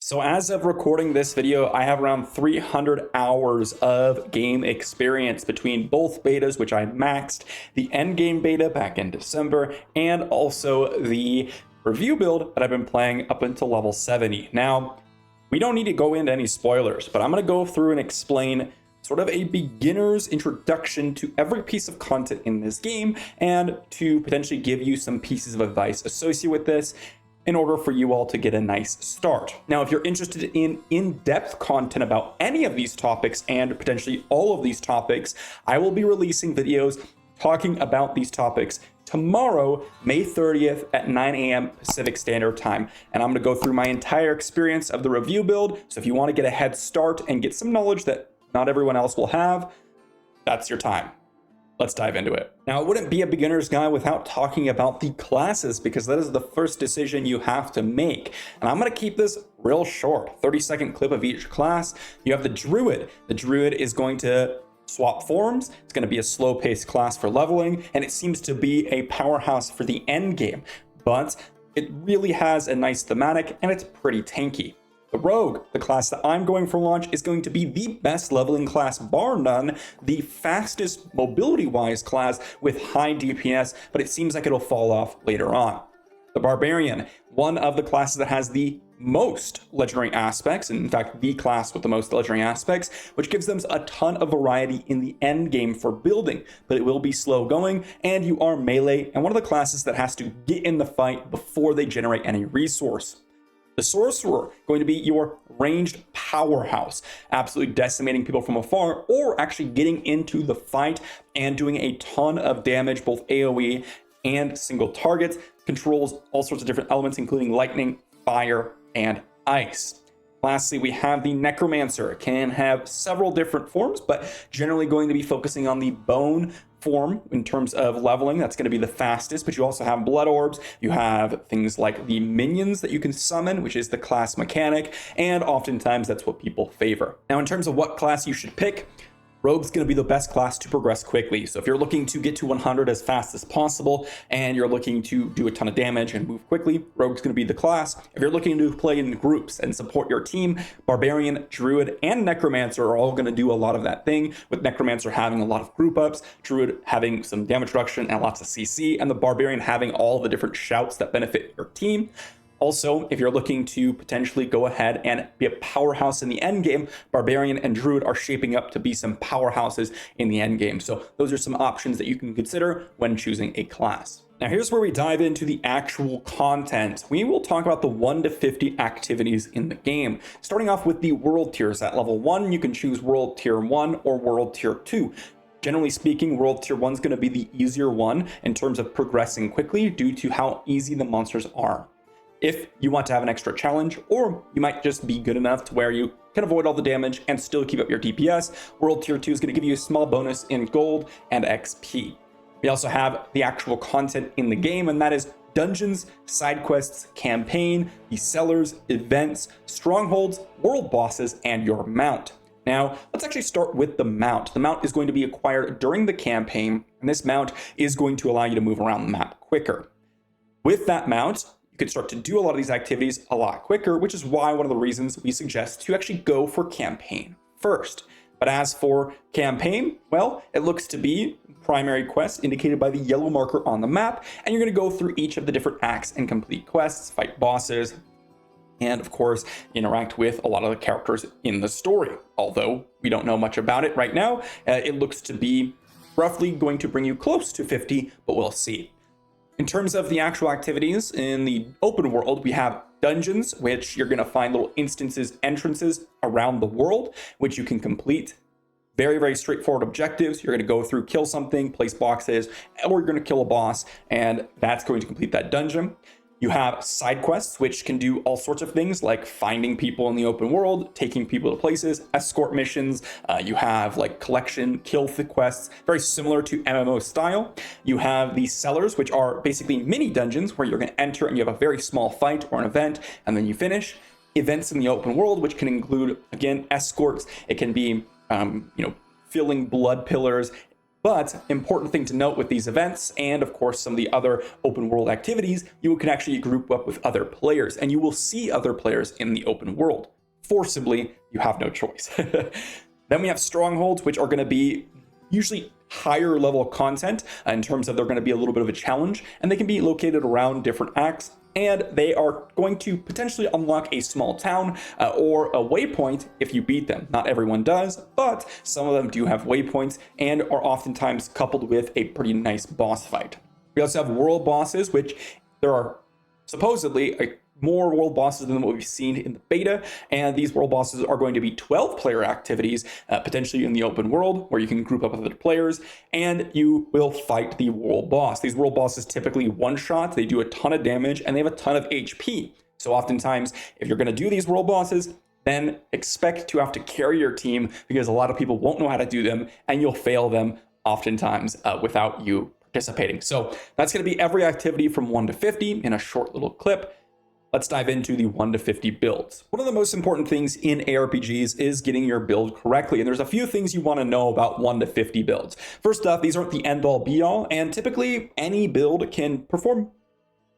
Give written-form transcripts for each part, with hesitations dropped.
So as of recording this video, I have around 300 hours of game experience between both betas, which I maxed, the Endgame beta back in December, and also the review build that I've been playing up until level 70. Now, we don't need to go into any spoilers, but I'm going to go through and explain sort of a beginner's introduction to every piece of content in this game and to potentially give you some pieces of advice associated with this in order for you all to get a nice start. Now, if you're interested in in-depth content about any of these topics and potentially all of these topics, I will be releasing videos talking about these topics tomorrow, May 30th at 9 a.m. Pacific Standard Time. And I'm going to go through my entire experience of the review build. So if you want to get a head start and get some knowledge that not everyone else will have, that's your time. Let's dive into it. Now, it wouldn't be a beginner's guide without talking about the classes, because that is the first decision you have to make. And I'm going to keep this real short, 30-second clip of each class. You have the Druid. The Druid is going to swap forms. It's going to be a slow-paced class for leveling, and it seems to be a powerhouse for the end game. But it really has a nice thematic, and it's pretty tanky. The Rogue, the class that I'm going for launch, is going to be the best leveling class, bar none, the fastest mobility-wise class with high DPS, but it seems like it'll fall off later on. The Barbarian, one of the classes that has the most legendary aspects, and in fact, the class with the most legendary aspects, which gives them a ton of variety in the end game for building, but it will be slow going, and you are melee, and one of the classes that has to get in the fight before they generate any resource. The Sorcerer, going to be your ranged powerhouse, absolutely decimating people from afar, or actually getting into the fight and doing a ton of damage, both AoE and single targets. Controls all sorts of different elements, including lightning, fire, and ice. Lastly, we have the Necromancer. It can have several different forms, but generally going to be focusing on the bone form in terms of leveling. That's going to be the fastest, but you also have blood orbs. You have things like the minions that you can summon, which is the class mechanic, and oftentimes that's what people favor. Now, in terms of what class you should pick, Rogue's going to be the best class to progress quickly. So if you're looking to get to 100 as fast as possible and you're looking to do a ton of damage and move quickly, Rogue's going to be the class. If you're looking to play in groups and support your team, Barbarian, Druid, and Necromancer are all going to do a lot of that thing, with Necromancer having a lot of group ups, Druid having some damage reduction and lots of CC, and the Barbarian having all the different shouts that benefit your team. Also, if you're looking to potentially go ahead and be a powerhouse in the end game, Barbarian and Druid are shaping up to be some powerhouses in the end game. So those are some options that you can consider when choosing a class. Now here's where we dive into the actual content. We will talk about the 1 to 50 activities in the game. Starting off with the world tiers. At level 1, you can choose world tier 1 or world tier 2. Generally speaking, world tier 1 is going to be the easier one in terms of progressing quickly due to how easy the monsters are. If you want to have an extra challenge, or you might just be good enough to where you can avoid all the damage and still keep up your DPS, World Tier 2 is going to give you a small bonus in gold and XP. We also have the actual content in the game, and that is dungeons, side quests, campaign, the sellers, events, strongholds, world bosses, and your mount. Now, let's actually start with the mount. The mount is going to be acquired during the campaign, and this mount is going to allow you to move around the map quicker. With that mount, you can start to do a lot of these activities a lot quicker, which is why one of the reasons we suggest to actually go for campaign first. But as for campaign, well, it looks to be primary quests indicated by the yellow marker on the map, and you're going to go through each of the different acts and complete quests, fight bosses, and of course, interact with a lot of the characters in the story. Although we don't know much about it right now, it looks to be roughly going to bring you close to 50, but we'll see. In terms of the actual activities in the open world, we have dungeons, which you're going to find little instances, entrances around the world, which you can complete. Very, very straightforward objectives. You're going to go through, kill something, place boxes, or you're going to kill a boss, and that's going to complete that dungeon. You have side quests, which can do all sorts of things like finding people in the open world, taking people to places, escort missions. You have like collection, kill quests, very similar to MMO style. You have the sellers, which are basically mini dungeons where you're going to enter and you have a very small fight or an event, and then you finish. Events in the open world, which can include, again, escorts. It can be, filling blood pillars, But important thing to note with these events, and of course some of the other open world activities, you can actually group up with other players, and you will see other players in the open world. Forcibly, you have no choice. Then we have strongholds, which are going to be usually higher level content in terms of they're going to be a little bit of a challenge, and they can be located around different acts, and they are going to potentially unlock a small town or a waypoint if you beat them. Not everyone does, but some of them do have waypoints and are oftentimes coupled with a pretty nice boss fight. We also have world bosses, which there are supposedly more world bosses than what we've seen in the beta, and these world bosses are going to be 12-player activities, potentially in the open world, where you can group up with other players, and you will fight the world boss. These world bosses typically one-shot, they do a ton of damage, and they have a ton of HP. So oftentimes, if you're going to do these world bosses, then expect to have to carry your team, because a lot of people won't know how to do them, and you'll fail them oftentimes without you participating. So that's going to be every activity from 1 to 50 in a short little clip. Let's dive into the 1 to 50 builds. One of the most important things in ARPGs is getting your build correctly, and there's a few things you want to know about 1 to 50 builds. First off, these aren't the end-all be-all, and typically any build can perform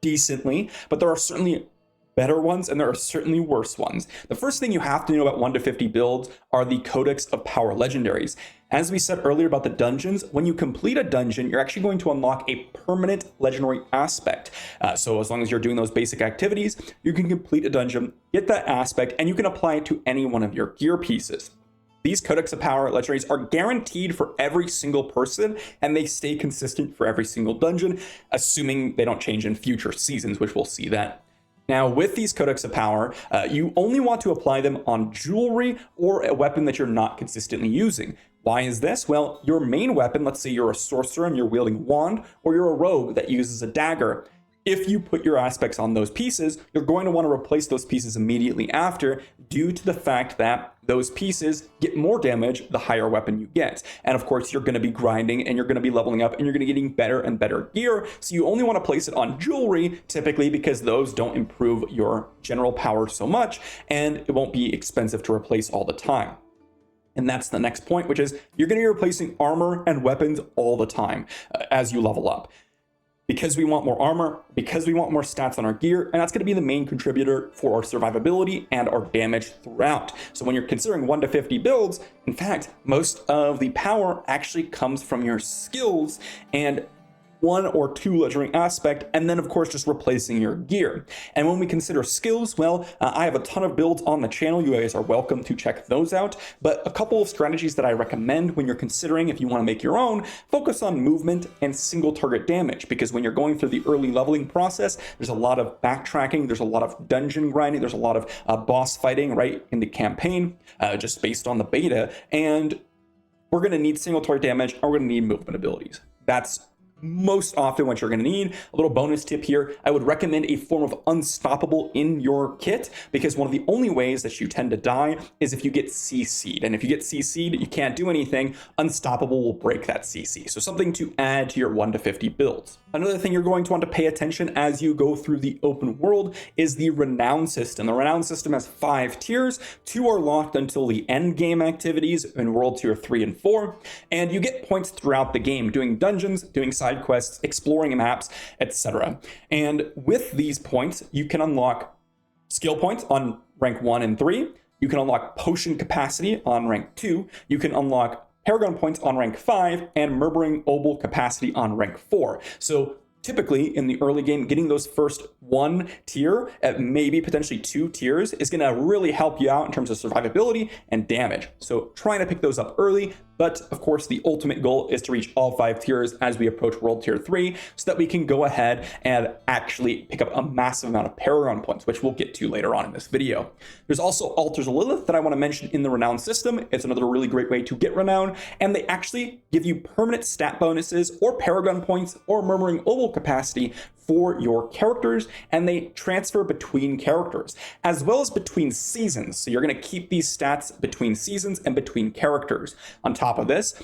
decently, but there are certainly better ones and there are certainly worse ones. The first thing you have to know about 1 to 50 builds are the Codex of Power legendaries. As we said earlier about the dungeons, when you complete a dungeon, you're actually going to unlock a permanent legendary aspect. So as long as you're doing those basic activities, you can complete a dungeon, get that aspect, and you can apply it to any one of your gear pieces. These Codex of Power legendaries are guaranteed for every single person, and they stay consistent for every single dungeon, assuming they don't change in future seasons, which we'll see that. Now, with these Codex of Power, you only want to apply them on jewelry or a weapon that you're not consistently using. Why is this? Well, your main weapon, let's say you're a sorcerer and you're wielding a wand, or you're a rogue that uses a dagger. If you put your aspects on those pieces, you're going to want to replace those pieces immediately after, due to the fact that those pieces get more damage the higher weapon you get. And of course, you're going to be grinding and you're going to be leveling up and you're going to be getting better and better gear. So you only want to place it on jewelry typically, because those don't improve your general power so much, and it won't be expensive to replace all the time. And that's the next point, which is you're going to be replacing armor and weapons all the time as you level up. Because we want more armor, because we want more stats on our gear, and that's going to be the main contributor for our survivability and our damage throughout. So when you're considering 1 to 50 builds, in fact, most of the power actually comes from your skills and 1 or 2 legendary aspect, and then of course just replacing your gear. And when we consider skills, well, I have a ton of builds on the channel. You guys are welcome to check those out, but a couple of strategies that I recommend when you're considering if you want to make your own: focus on movement and single target damage, because when you're going through the early leveling process, there's a lot of backtracking, there's a lot of dungeon grinding, there's a lot of boss fighting right in the campaign, just based on the beta, and we're going to need single target damage, and we're going to need movement abilities. That's most often what you're going to need. A little bonus tip here: I would recommend a form of unstoppable in your kit, because one of the only ways that you tend to die is if you get CC'd, and if you get CC'd, you can't do anything. Unstoppable will break that CC, so something to add to your 1 to 50 builds. Another thing you're going to want to pay attention as you go through the open world is the Renown system. The Renown system has 5 tiers. 2 are locked until the Endgame Activities in World Tier 3 and 4, and you get points throughout the game doing dungeons, doing side quests, exploring maps, etc. And with these points, you can unlock skill points on rank 1 and 3. You can unlock potion capacity on rank 2. You can unlock Paragon points on rank 5 and Murmuring Obol capacity on rank 4. So typically in the early game, getting those first 1 tier, at maybe potentially 2 tiers, is going to really help you out in terms of survivability and damage. So trying to pick those up early, but of course the ultimate goal is to reach all 5 tiers as we approach World Tier 3, so that we can go ahead and actually pick up a massive amount of Paragon points, which we'll get to later on in this video. There's also Altars of Lilith that I want to mention in the Renown system. It's another really great way to get Renown, and they actually give you permanent stat bonuses or Paragon points or Murmuring Obol capacity for your characters, and they transfer between characters as well as between seasons. So you're going to keep these stats between seasons and between characters. On top of this,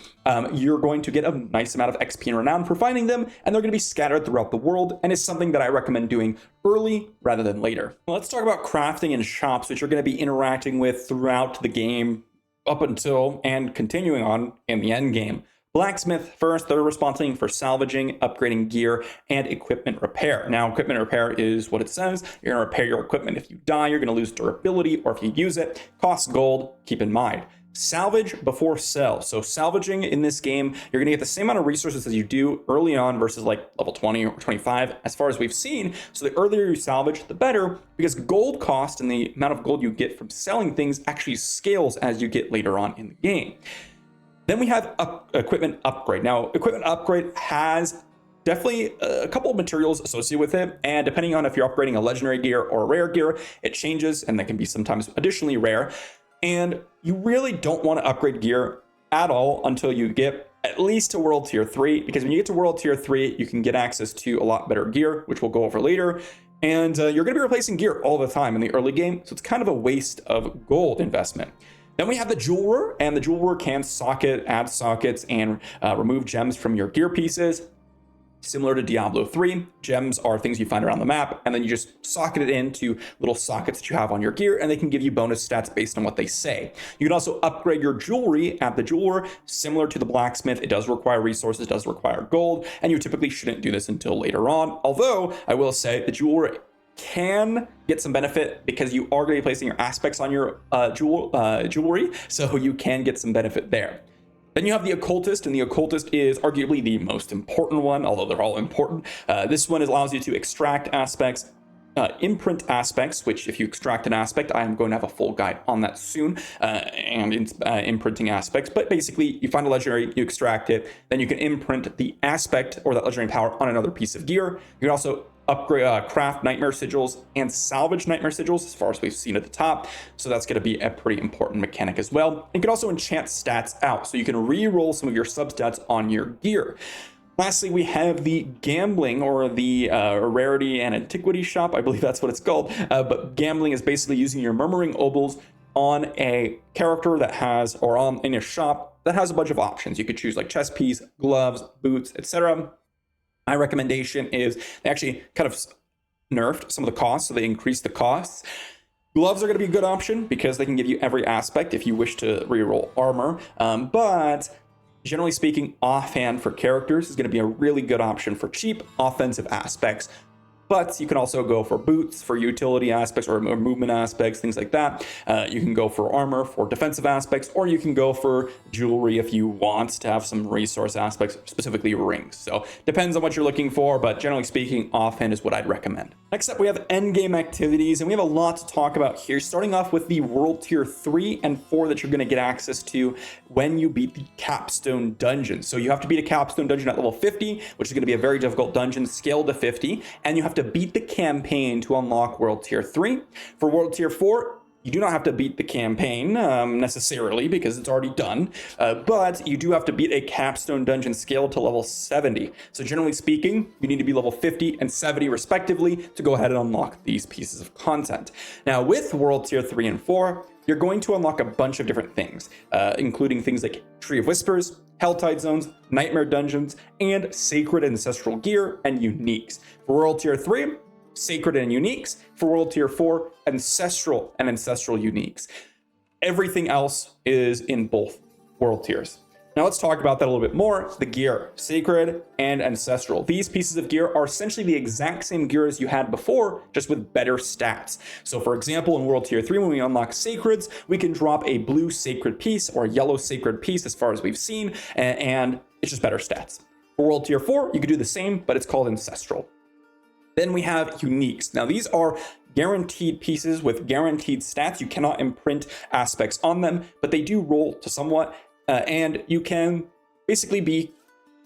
you're going to get a nice amount of XP and Renown for finding them, and they're going to be scattered throughout the world, and is something that I recommend doing early rather than later. Well, let's talk about crafting and shops, which you're going to be interacting with throughout the game up until and continuing on in the end game. Blacksmith first, they're responsible for salvaging, upgrading gear, and equipment repair. Now, equipment repair is what it says. You're going to repair your equipment. If you die, you're going to lose durability, or if you use it, costs gold, keep in mind. Salvage before sell. So salvaging in this game, you're going to get the same amount of resources as you do early on versus like level 20 or 25, as far as we've seen. So the earlier you salvage, the better, because gold cost and the amount of gold you get from selling things actually scales as you get later on in the game. Then we have equipment upgrade. Now, equipment upgrade has definitely a couple of materials associated with it, and depending on if you're upgrading a legendary gear or a rare gear, it changes, and that can be sometimes additionally rare. And you really don't want to upgrade gear at all until you get at least to World Tier 3, because when you get to World Tier 3, you can get access to a lot better gear, which we'll go over later. And you're going to be replacing gear all the time in the early game, so it's kind of a waste of gold investment. Then we have the jeweler, and the jeweler can add sockets, and remove gems from your gear pieces. Similar to Diablo 3, gems are things you find around the map, and then you just socket it into little sockets that you have on your gear, and they can give you bonus stats based on what they say. You can also upgrade your jewelry at the jeweler. Similar to the blacksmith, it does require resources, does require gold, and you typically shouldn't do this until later on. Although, I will say, the jeweler can get some benefit because you are going to be placing your aspects on your jewelry, so you can get some benefit there. Then you have the occultist, and the occultist is arguably the most important one, although they're all important. This one allows you to extract aspects, imprint aspects, which if you extract an aspect, I am going to have a full guide on that soon, and imprinting aspects. But basically, you find a legendary, you extract it, then you can imprint the aspect or that legendary power on another piece of gear. You can also upgrade, craft nightmare sigils and salvage nightmare sigils, as far as we've seen at the top. So that's going to be a pretty important mechanic as well. You can also enchant stats out, so you can re-roll some of your substats on your gear. Lastly, we have the gambling, or the rarity and antiquity shop. I believe that's what it's called. But gambling is basically using your murmuring obols on a character that has, or in a shop that has a bunch of options. You could choose like chest piece, gloves, boots, etc. My recommendation is they actually kind of nerfed some of the costs, so they increased the costs. Gloves are going to be a good option because they can give you every aspect if you wish to reroll armor. But generally speaking, offhand for characters is going to be a really good option for cheap offensive aspects. But you can also go for boots for utility aspects, or movement aspects, things like that. You can go for armor for defensive aspects, or you can go for jewelry if you want to have some resource aspects, specifically rings. So depends on what you're looking for, but generally speaking, offhand is what I'd recommend. Next up, we have Endgame Activities, and we have a lot to talk about here, starting off with the World Tier 3 and 4 that you're going to get access to when you beat the Capstone Dungeon. So you have to beat a Capstone Dungeon at level 50, which is going to be a very difficult dungeon, scaled to 50, and you have to beat the campaign to unlock World Tier 3. For World Tier 4, you do not have to beat the campaign necessarily, because it's already done, but you do have to beat a Capstone Dungeon scaled to level 70. So generally speaking, you need to be level 50 and 70 respectively to go ahead and unlock these pieces of content. Now with World Tier 3 and 4, you're going to unlock a bunch of different things, including things like Tree of Whispers, Helltide Zones, Nightmare Dungeons, and Sacred Ancestral Gear and Uniques. For World Tier 3, Sacred and Uniques. For World Tier 4, Ancestral and Ancestral Uniques. Everything else is in both World Tiers. Now let's talk about that a little bit more. The gear, Sacred and Ancestral. These pieces of gear are essentially the exact same gear as you had before, just with better stats. So for example, in World Tier 3, when we unlock Sacreds, we can drop a blue Sacred piece or a yellow Sacred piece, as far as we've seen, and it's just better stats. For World Tier 4, you could do the same, but it's called Ancestral. Then we have Uniques. Now these are guaranteed pieces with guaranteed stats. You cannot imprint aspects on them, but they do roll to somewhat. And you can basically be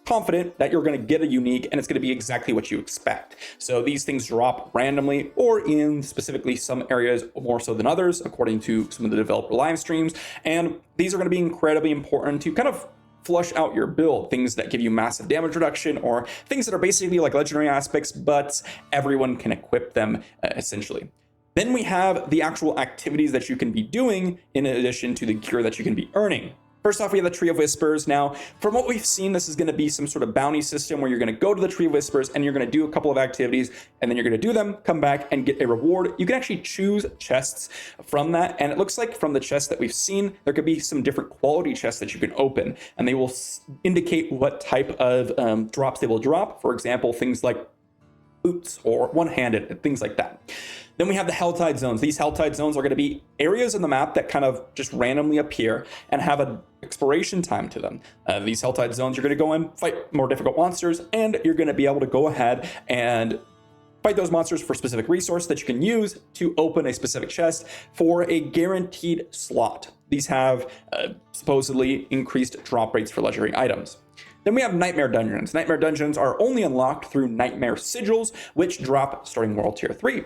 confident that you're going to get a unique and it's going to be exactly what you expect. So these things drop randomly, or in specifically some areas more so than others, according to some of the developer live streams. And these are going to be incredibly important to kind of flush out your build, things that give you massive damage reduction, or things that are basically like legendary aspects, but everyone can equip them essentially. Then we have the actual activities that you can be doing in addition to the gear that you can be earning. First off, we have the Tree of Whispers. Now, from what we've seen, this is going to be some sort of bounty system where you're going to go to the Tree of Whispers and you're going to do a couple of activities, and then you're going to do them, come back, and get a reward. You can actually choose chests from that, and it looks like from the chests that we've seen, there could be some different quality chests that you can open, and they will indicate what type of drops they will drop. For example, things like boots or one-handed and things like that. Then we have the Helltide zones. These Helltide zones are going to be areas in the map that kind of just randomly appear and have an expiration time to them. These Helltide zones, you're going to go in, fight more difficult monsters, and you're going to be able to go ahead and fight those monsters for a specific resource that you can use to open a specific chest for a guaranteed slot. These have supposedly increased drop rates for legendary items. Then we have Nightmare Dungeons. Nightmare Dungeons are only unlocked through Nightmare Sigils, which drop starting World Tier 3.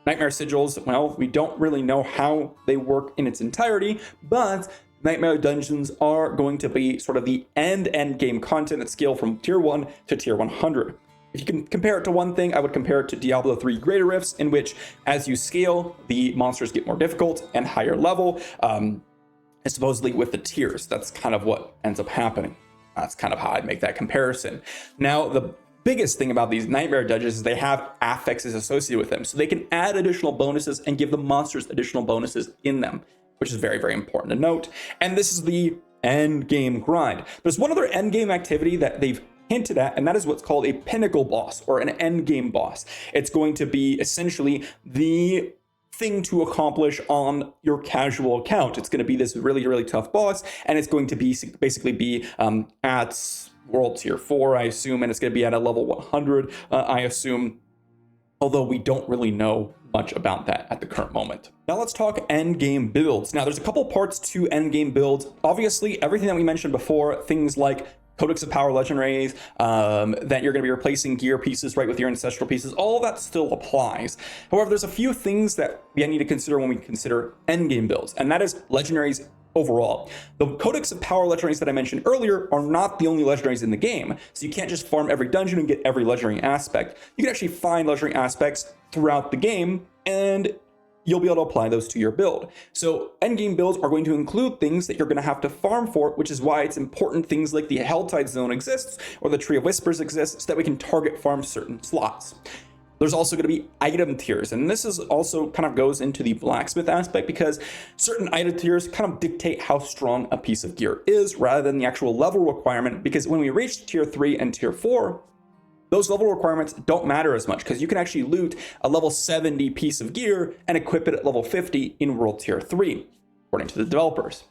Nightmare Sigils, well, we don't really know how they work in its entirety, but Nightmare Dungeons are going to be sort of the end game content that scale from Tier 1 to Tier 100. If you can compare it to one thing, I would compare it to Diablo 3 Greater Rifts, in which as you scale, the monsters get more difficult and higher level, and supposedly with the tiers. That's kind of what ends up happening. That's kind of how I'd make that comparison. Now, the biggest thing about these Nightmare Dungeons is they have affixes associated with them. So they can add additional bonuses and give the monsters additional bonuses in them, which is very, very important to note. And this is the end game grind. There's one other end game activity that they've hinted at, and that is what's called a pinnacle boss or an end game boss. It's going to be essentially the thing to accomplish on your casual account. It's going to be this really, really tough boss, and it's going to be basically be at World Tier 4, I assume, and it's going to be at a level 100, I assume, although we don't really know much about that at the current moment. Now let's talk endgame builds. Now there's a couple parts to endgame builds. Obviously, everything that we mentioned before, things like Codex of Power legendaries, that you're going to be replacing gear pieces right with your ancestral pieces, all that still applies. However, there's a few things that we need to consider when we consider endgame builds, and that is legendaries overall. The Codex of Power legendaries that I mentioned earlier are not the only legendaries in the game, so you can't just farm every dungeon and get every legendary aspect. You can actually find legendary aspects throughout the game, and you'll be able to apply those to your build. So endgame builds are going to include things that you're going to have to farm for, which is why it's important things like the Helltide Zone exists or the Tree of Whispers exists, so that we can target farm certain slots. There's also going to be item tiers, and this is also kind of goes into the blacksmith aspect, because certain item tiers kind of dictate how strong a piece of gear is rather than the actual level requirement, because when we reach Tier 3 and Tier 4, those level requirements don't matter as much, because you can actually loot a level 70 piece of gear and equip it at level 50 in World Tier 3, according to the developers.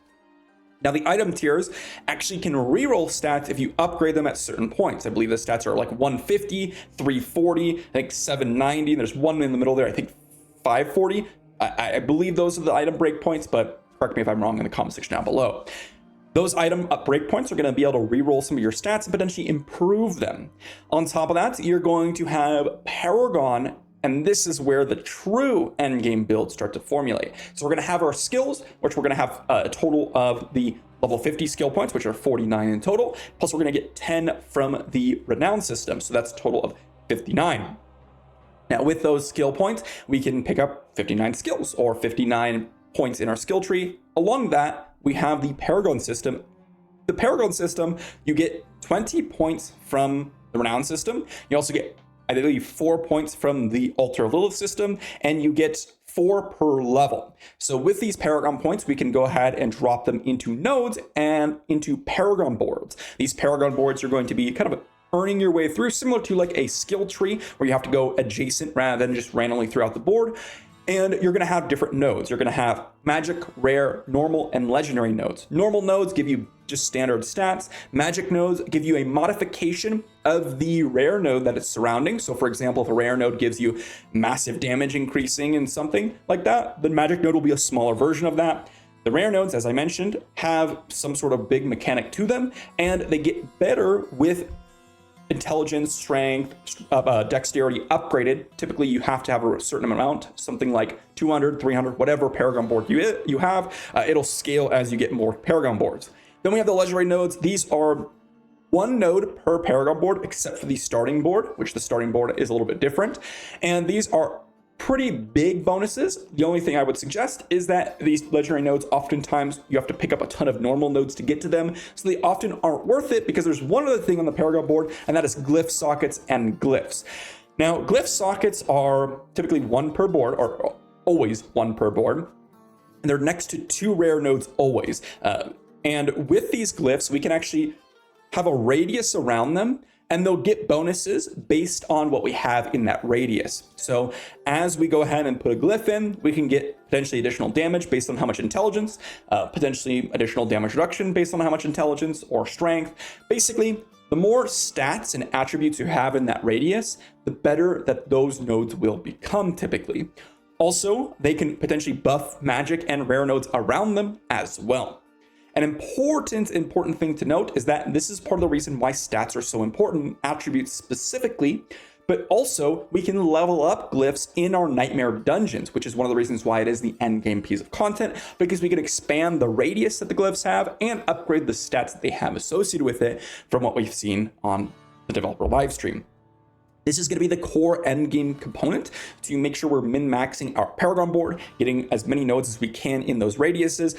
Now, the item tiers actually can reroll stats if you upgrade them at certain points. I believe the stats are like 150, 340, I think 790, and there's one in the middle there, I think 540. I believe those are the item breakpoints, but correct me if I'm wrong in the comment section down below. Those item breakpoints are going to be able to reroll some of your stats and potentially improve them. On top of that, you're going to have Paragon, and this is where the true endgame builds start to formulate. So we're going to have our skills, which we're going to have a total of the level 50 skill points, which are 49 in total. Plus, we're going to get 10 from the Renown system. So that's a total of 59. Now, with those skill points, we can pick up 59 skills or 59 points in our skill tree. Along that, we have the Paragon system. The Paragon system, you get 20 points from the Renown system. You also get, I believe, 4 points from the Altar of Lilith system, and you get 4 per level. So with these Paragon points, we can go ahead and drop them into nodes and into Paragon boards. These Paragon boards are going to be kind of earning your way through, similar to like a skill tree where you have to go adjacent rather than just randomly throughout the board. And you're going to have different nodes. You're going to have magic, rare, normal, and legendary nodes. Normal nodes give you just standard stats. Magic nodes give you a modification of the rare node that it's surrounding. So for example, if a rare node gives you massive damage increasing in something like that, the magic node will be a smaller version of that. The rare nodes, as I mentioned, have some sort of big mechanic to them, and they get better with intelligence, strength, dexterity upgraded. Typically, you have to have a certain amount, something like 200, 300, whatever Paragon board you have. It'll scale as you get more Paragon boards. Then we have the legendary nodes. These are 1 node per Paragon board, except for the starting board, which the starting board is a little bit different. And these are pretty big bonuses. The only thing I would suggest is that these legendary nodes, oftentimes you have to pick up a ton of normal nodes to get to them, so they often aren't worth it, because there's one other thing on the Paragon board, and that is glyph sockets and glyphs. Now, glyph sockets are typically one per board, or always one per board, and they're next to 2 rare nodes always. And with these glyphs, we can actually have a radius around them, and they'll get bonuses based on what we have in that radius. So as we go ahead and put a glyph in, we can get potentially additional damage based on how much intelligence, potentially additional damage reduction based on how much intelligence or strength. Basically, the more stats and attributes you have in that radius, the better that those nodes will become typically. Also, they can potentially buff magic and rare nodes around them as well. An important thing to note is that this is part of the reason why stats are so important, attributes specifically, but also we can level up glyphs in our nightmare dungeons, which is one of the reasons why it is the end game piece of content, because we can expand the radius that the glyphs have and upgrade the stats that they have associated with it from what we've seen on the developer live stream. This is going to be the core endgame component to make sure we're min-maxing our Paragon board, getting as many nodes as we can in those radiuses,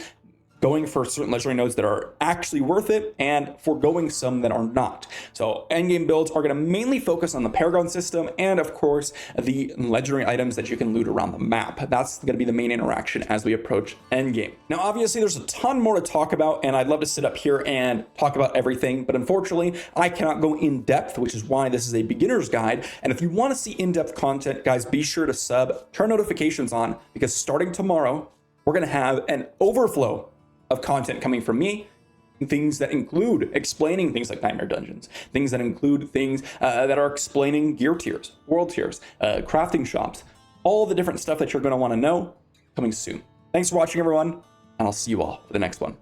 going for certain legendary nodes that are actually worth it, and foregoing some that are not. So endgame builds are going to mainly focus on the Paragon system and, of course, the legendary items that you can loot around the map. That's going to be the main interaction as we approach endgame. Now, obviously, there's a ton more to talk about, and I'd love to sit up here and talk about everything, but unfortunately, I cannot go in depth, which is why this is a beginner's guide. And if you want to see in-depth content, guys, be sure to sub, turn notifications on, because starting tomorrow, we're going to have an overflow of content coming from me, things that include explaining things like nightmare dungeons, things that include things that are explaining gear tiers, world tiers, crafting shops, all the different stuff that you're going to want to know coming soon. Thanks for watching, everyone, and I'll see you all for the next one.